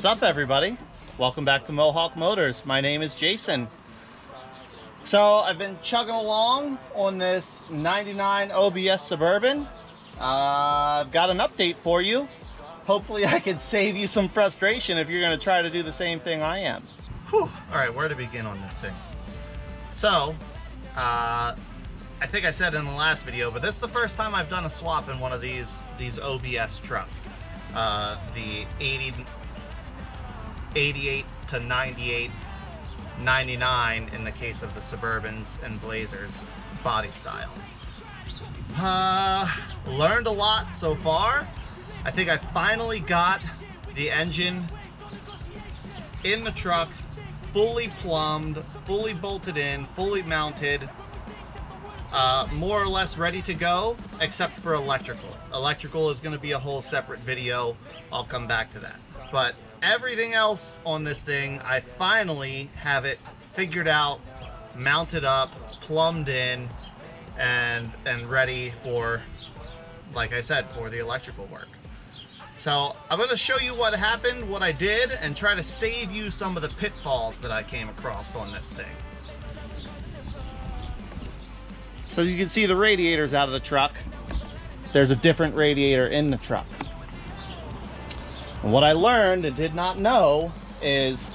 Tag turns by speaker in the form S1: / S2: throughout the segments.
S1: What's up, everybody? Welcome back to Mohawk Motors. My name is Jason. So I've been chugging along on this 99 OBS Suburban. I've got an update for you. Hopefully I can save you some frustration if you're going to try to do the same thing I am. Whew. All right, where to begin on this thing? So, I think I said in the last video, but this is the first time I've done a swap in one of these OBS trucks. The 88 to 98, 99 in the case of the Suburbans and Blazers body style. Learned a lot so far. I think I finally got the engine in the truck, fully plumbed, fully bolted in, fully mounted, more or less ready to go, except for electrical. Electrical is going to be a whole separate video. I'll come back to that. But everything else on this thing, I finally have it figured out, mounted up, plumbed in, and ready for, like I said, for the electrical work. So I'm going to show you what happened, what I did, and try to save you some of the pitfalls that I came across on this thing. So you can see the radiators out of the truck. There's a different radiator in the truck. And what I learned and did not know is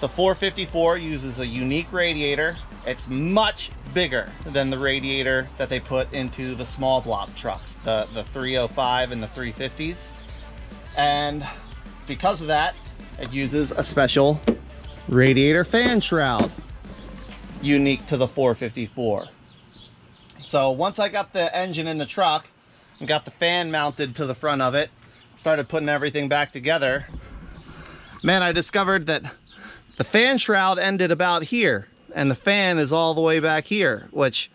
S1: the 454 uses a unique radiator. It's much bigger than the radiator that they put into the small block trucks, the 305 and the 350s. And because of that, it uses a special radiator fan shroud unique to the 454. So once I got the engine in the truck and got the fan mounted to the front of it, started putting everything back together, man, I discovered that the fan shroud ended about here and the fan is all the way back here, which,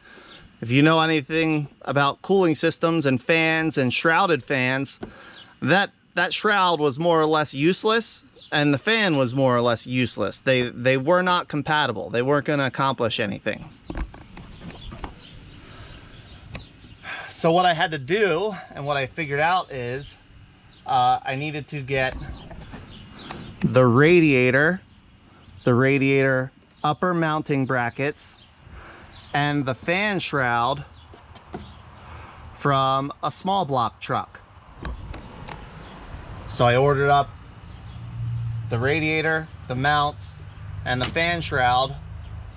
S1: if you know anything about cooling systems and fans and shrouded fans, that shroud was more or less useless and the fan was more or less useless. They were not compatible. They weren't going to accomplish anything. So what I had to do and what I figured out is I needed to get the radiator upper mounting brackets, and the fan shroud from a small block truck. So I ordered up the radiator, the mounts, and the fan shroud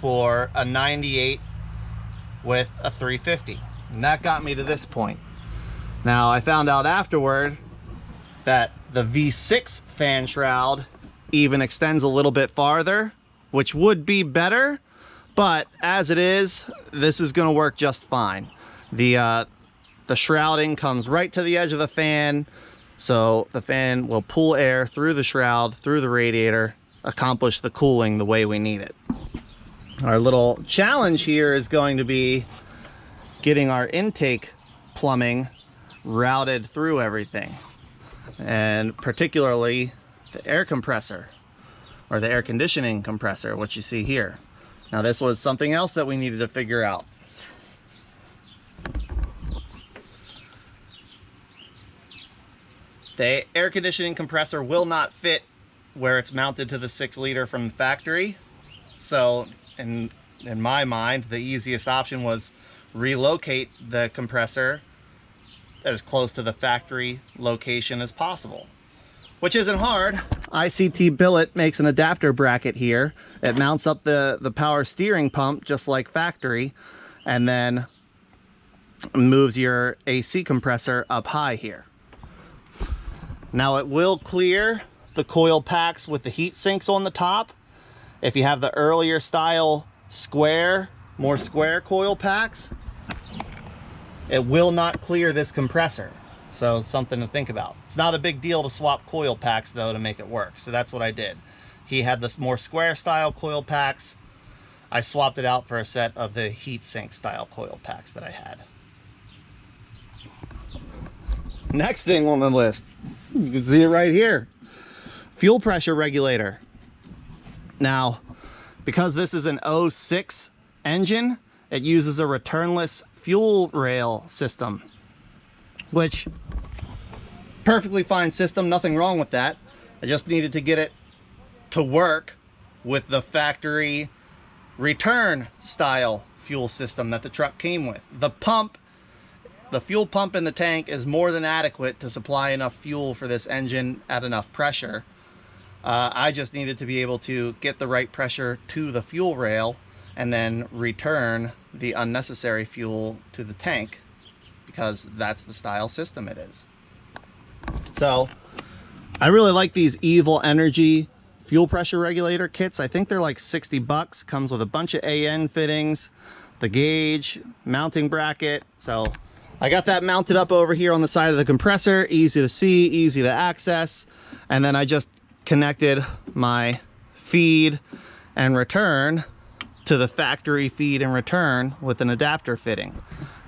S1: for a 98 with a 350. And that got me to this point. Now I found out afterward that the V6 fan shroud even extends a little bit farther, which would be better, but as it is, this is going to work just fine. The shrouding comes right to the edge of the fan, so the fan will pull air through the shroud, through the radiator, accomplish the cooling the way we need it. Our little challenge here is going to be getting our intake plumbing routed through everything, and particularly the air compressor, or the air conditioning compressor, which you see here. Now this was something else that we needed to figure out. The air conditioning compressor will not fit where it's mounted to the 6-liter from the factory. So in my mind, the easiest option was relocate the compressor as close to the factory location as possible, which isn't hard. ICT Billet makes an adapter bracket here. It mounts up the power steering pump just like factory, and then moves your AC compressor up high here. Now it will clear the coil packs with the heat sinks on the top. If you have the earlier style more square coil packs, it will not clear this compressor. So something to think about. It's not a big deal to swap coil packs though to make it work. So that's what I did. He had this more square style coil packs. I swapped it out for a set of the heat sink style coil packs that I had. Next thing on the list, you can see it right here. Fuel pressure regulator. Now, because this is an 06 engine, it uses a returnless fuel rail system, which perfectly fine system, nothing wrong with that. I just needed to get it to work with the factory return style fuel system that the truck came with. The pump, the fuel pump in the tank is more than adequate to supply enough fuel for this engine at enough pressure. I just needed to be able to get the right pressure to the fuel rail and then return the unnecessary fuel to the tank, because that's the style system it is. So I really like these Evil Energy fuel pressure regulator kits. I think they're like 60 bucks. Comes with a bunch of AN fittings, the gauge, mounting bracket. So I got that mounted up over here on the side of the compressor. Easy to see, easy to access. And then I just connected my feed and return to the factory feed and return with an adapter fitting.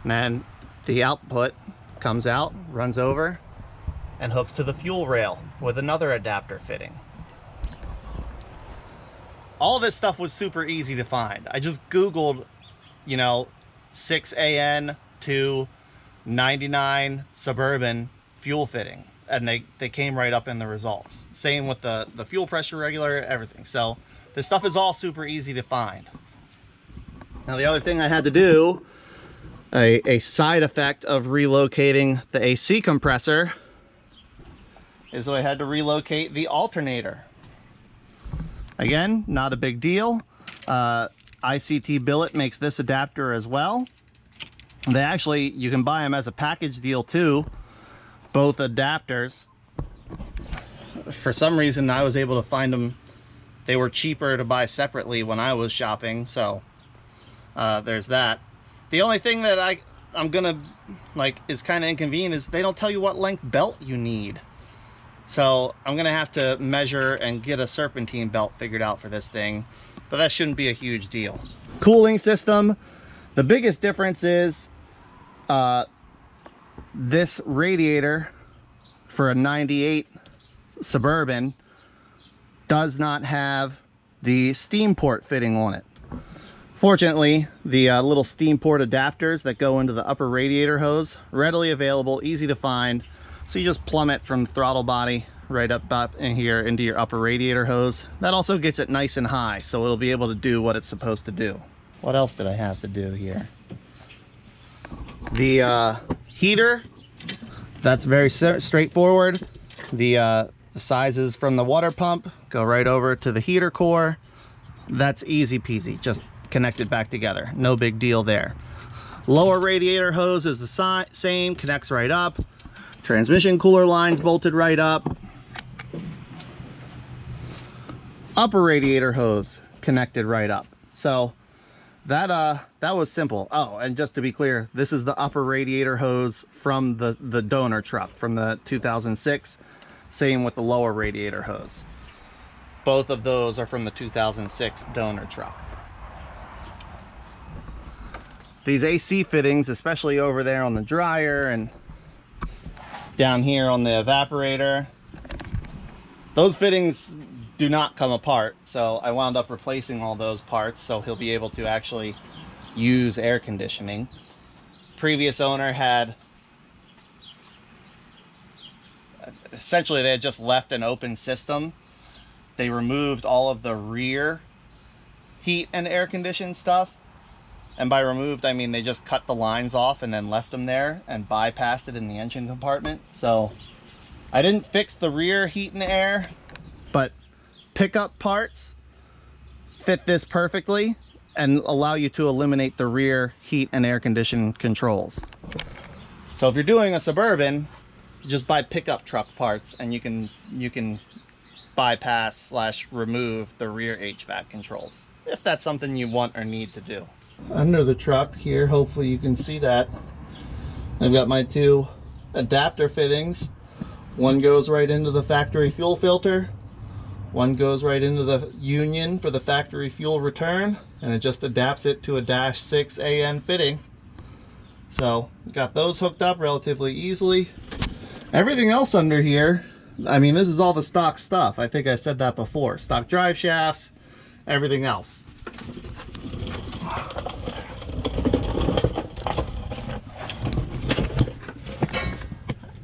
S1: And then the output comes out, runs over, and hooks to the fuel rail with another adapter fitting. All this stuff was super easy to find. I just Googled, you know, 6AN to 99 Suburban fuel fitting, and they came right up in the results. Same with the fuel pressure regulator, everything. So this stuff is all super easy to find. Now the other thing I had to do, a side effect of relocating the AC compressor, is I had to relocate the alternator. Again, not a big deal. ICT Billet makes this adapter as well. They actually, you can buy them as a package deal too, both adapters. For some reason, I was able to find them. They were cheaper to buy separately when I was shopping, so there's that. The only thing that I'm gonna like is kind of inconvenient is they don't tell you what length belt you need. So I'm gonna have to measure and get a serpentine belt figured out for this thing, but that shouldn't be a huge deal. Cooling system, the biggest difference is this radiator for a 98 Suburban does not have the steam port fitting on it. Fortunately, the little steam port adapters that go into the upper radiator hose, readily available, easy to find. So you just plumb it from the throttle body right up in here into your upper radiator hose. That also gets it nice and high, so it'll be able to do what it's supposed to do. What else did I have to do here? The heater, that's very straightforward. The sizes from the water pump go right over to the heater core. That's easy peasy, just connected back together. No big deal there. Lower radiator hose is the same, connects right up. Transmission cooler lines bolted right up. Upper radiator hose connected right up. So that was simple. Oh, and just to be clear, this is the upper radiator hose from the donor truck from the 2006. Same with the lower radiator hose. Both of those are from the 2006 donor truck. These AC fittings, especially over there on the dryer and down here on the evaporator, those fittings do not come apart, so I wound up replacing all those parts so he'll be able to actually use air conditioning. Previous owner had essentially, they had just left an open system. They removed all of the rear heat and air conditioned stuff, and by removed I mean they just cut the lines off and then left them there and bypassed it in the engine compartment. So I didn't fix the rear heat and air, but pickup parts fit this perfectly and allow you to eliminate the rear heat and air condition controls. So if you're doing a Suburban, just buy pickup truck parts and you can bypass / remove the rear HVAC controls if that's something you want or need to do. Under the truck here, hopefully you can see that I've got my two adapter fittings. One goes right into the factory fuel filter, one goes right into the union for the factory fuel return, and it just adapts it to a -6 AN fitting. So got those hooked up relatively easily. Everything else under here, I mean, this is all the stock stuff. I think I said that before. Stock drive shafts, everything else.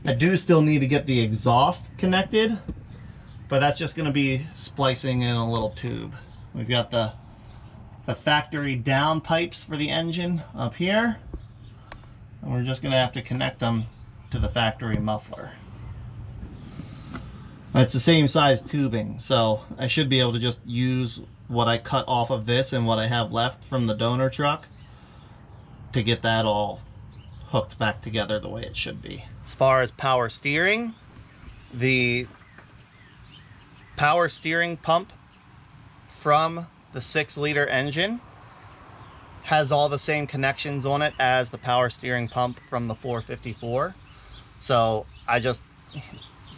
S1: I do still need to get the exhaust connected, but that's just going to be splicing in a little tube. We've got the factory down pipes for the engine up here, and we're just going to have to connect them to the factory muffler. It's the same size tubing, so I should be able to just use what I cut off of this and what I have left from the donor truck to get that all hooked back together the way it should be. As far as power steering, the power steering pump from the 6-liter engine has all the same connections on it as the power steering pump from the 454. So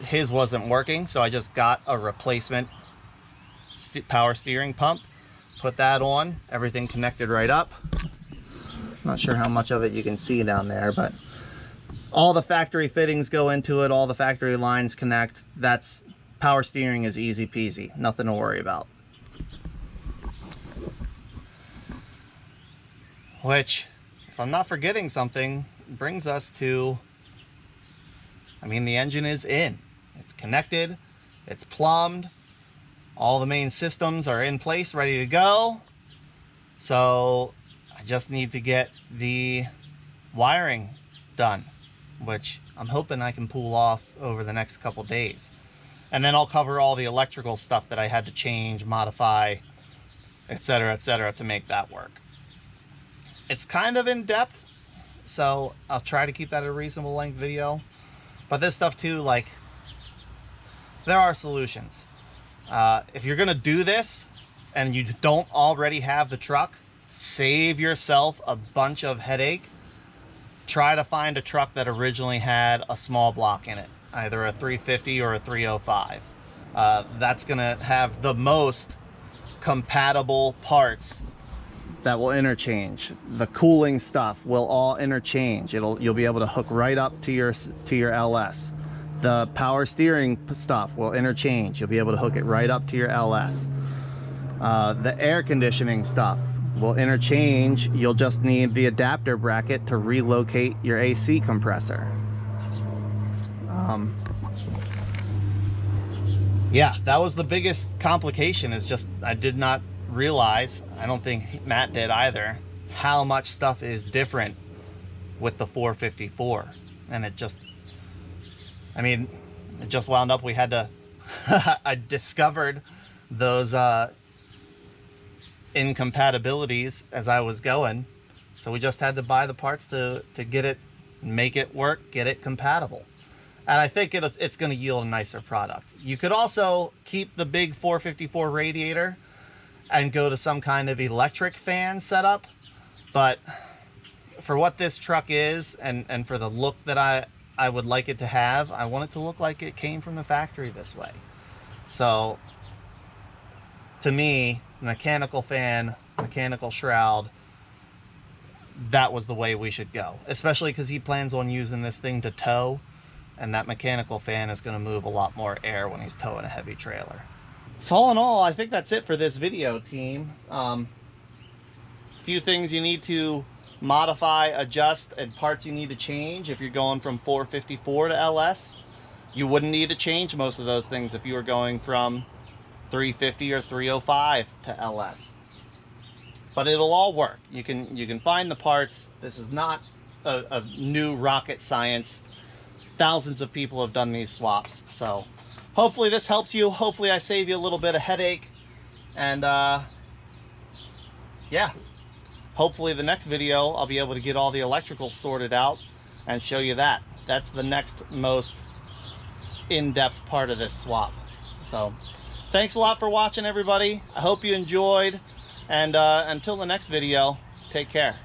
S1: his wasn't working, so I just got a replacement power steering pump, put that on, everything connected right up. Not sure how much of it you can see down there, but all the factory fittings go into it, all the factory lines connect. That's power steering is easy peasy, nothing to worry about. Which, if I'm not forgetting something, brings us to, I mean, the engine is in. It's connected, it's plumbed, all the main systems are in place, ready to go. So I just need to get the wiring done, which I'm hoping I can pull off over the next couple days. And then I'll cover all the electrical stuff that I had to change, modify, etc., to make that work. It's kind of in depth, so I'll try to keep that a reasonable length video. But this stuff too, like, there are solutions. If you're gonna do this and you don't already have the truck, save yourself a bunch of headache. Try to find a truck that originally had a small block in it, either a 350 or a 305. That's gonna have the most compatible parts that will interchange. The cooling stuff will all interchange. You'll be able to hook right up to your LS. The power steering stuff will interchange. You'll be able to hook it right up to your LS. The air conditioning stuff will interchange. You'll just need the adapter bracket to relocate your AC compressor. Yeah, that was the biggest complication, is just I did not realize, I don't think Matt did either, how much stuff is different with the 454. And it just, I mean, it just wound up, we had to, I discovered those incompatibilities as I was going. So we just had to buy the parts to get it, make it work, get it compatible. And I think it's going to yield a nicer product. You could also keep the big 454 radiator and go to some kind of electric fan setup. But for what this truck is, and for the look that I would like it to have, I want it to look like it came from the factory this way. So to me, mechanical fan, mechanical shroud, that was the way we should go. Especially because he plans on using this thing to tow, and that mechanical fan is going to move a lot more air when he's towing a heavy trailer. So all in all, I think that's it for this video, team. A few things you need to modify, adjust, and parts you need to change if you're going from 454 to LS. You wouldn't need to change most of those things if you were going from 350 or 305 to LS. But it'll all work. You can find the parts. This is not a new rocket science. Thousands of people have done these swaps. So hopefully this helps you. Hopefully I save you a little bit of headache. And yeah, hopefully the next video I'll be able to get all the electrical sorted out and show you that. That's the next most in-depth part of this swap. So thanks a lot for watching, everybody. I hope you enjoyed, and until the next video, take care.